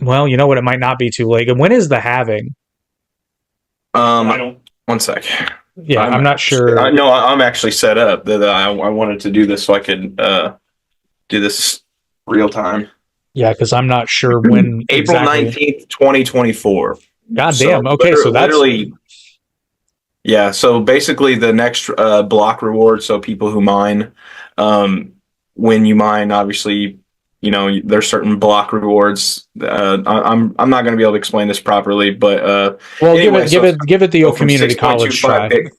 Well, you know what? It might not be too late. And when is the halving? I don't. One sec. Yeah, I'm not sure. No, I'm actually set up. That I wanted to do this so I could do this real time. Yeah, because I'm not sure when April exactly. 19th, 2024. God So damn. Okay, so that's literally, yeah. So basically, the next block reward. So people who mine, when you mine, obviously, there's certain block rewards. I'm not going to be able to explain this properly, but well. anyway, Give it the old from community college 6.25 try.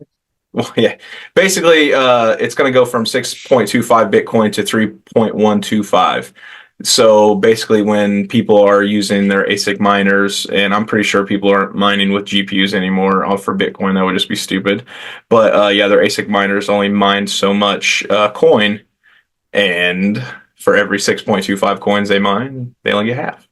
Well, yeah. Basically, it's going to go from 6.25 Bitcoin to 3.125. So basically, when people are using their ASIC miners, and I'm pretty sure people aren't mining with GPUs anymore for Bitcoin, that would just be stupid. But yeah, their ASIC miners only mine so much coin, and for every 6.25 coins they mine, they only get half.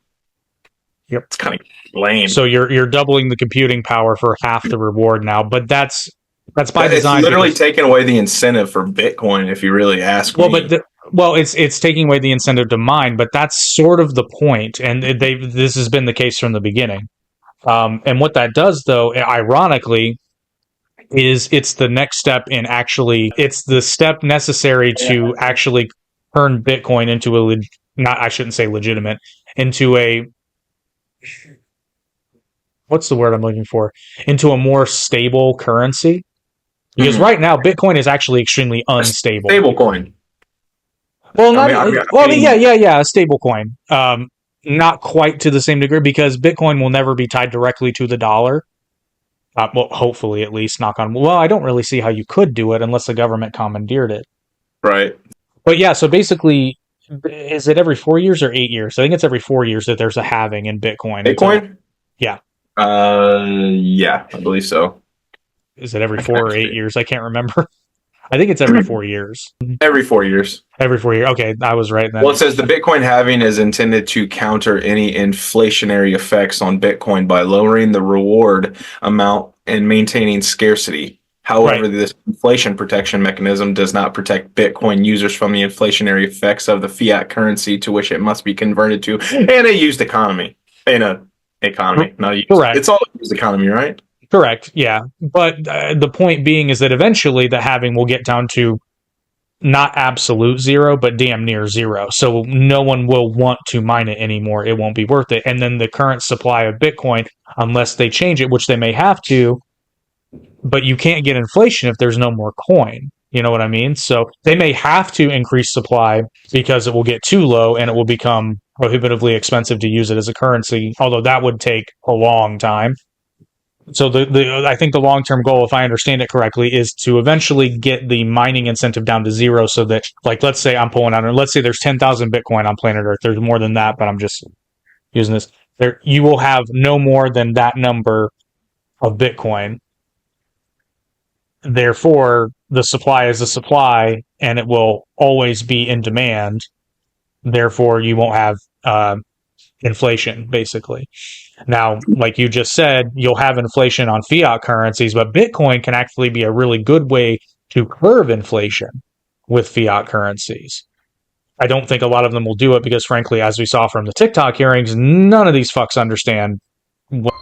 Yep. It's kind of lame. So you're doubling the computing power for half the reward now, but that's by design. It's literally taking away the incentive for Bitcoin, if you really ask well, me. it's taking away the incentive to mine, but that's sort of the point, and this has been the case from the beginning. And what that does, though, ironically, is it's the next step in it's the step necessary to actually turn Bitcoin into I shouldn't say legitimate, into a, what's the word I'm looking for? Into a more stable currency. Because right now, Bitcoin is actually extremely unstable. Stable coin. Well, a stable coin. Not quite to the same degree, because Bitcoin will never be tied directly to the dollar. Well, hopefully, at least, knock on. Well, I don't really see how you could do it unless the government commandeered it. Right. But yeah, so basically, is it every 4 years or 8 years? I think it's every 4 years that there's a halving in Bitcoin. Bitcoin? Yeah. Yeah, I believe so. Is it every 4 or 8 years? I can't remember. I think it's every 4 years. Every 4 years. Every 4 years. Okay, I was right then. Well, it says the Bitcoin halving is intended to counter any inflationary effects on Bitcoin by lowering the reward amount and maintaining scarcity. However, this inflation protection mechanism does not protect Bitcoin users from the inflationary effects of the fiat currency to which it must be converted to in a used economy. In a economy, not a used. Correct. It's all a used economy, right? Correct, yeah. But the point being is that eventually the halving will get down to not absolute zero, but damn near zero. So no one will want to mine it anymore. It won't be worth it. And then the current supply of Bitcoin, unless they change it, which they may have to, but you can't get inflation if there's no more coin. You know what I mean? So they may have to increase supply because it will get too low and it will become prohibitively expensive to use it as a currency, although that would take a long time. So I think the long-term goal, if I understand it correctly, is to eventually get the mining incentive down to zero so that, like, let's say I'm pulling out, and let's say there's 10,000 Bitcoin on planet Earth. There's more than that, but I'm just using this. You will have no more than that number of Bitcoin. Therefore, the supply is the supply, and it will always be in demand. Therefore, you won't have inflation, basically. Now, like you just said, you'll have inflation on fiat currencies, but Bitcoin can actually be a really good way to curb inflation with fiat currencies. I don't think a lot of them will do it because, frankly, as we saw from the TikTok hearings, none of these fucks understand what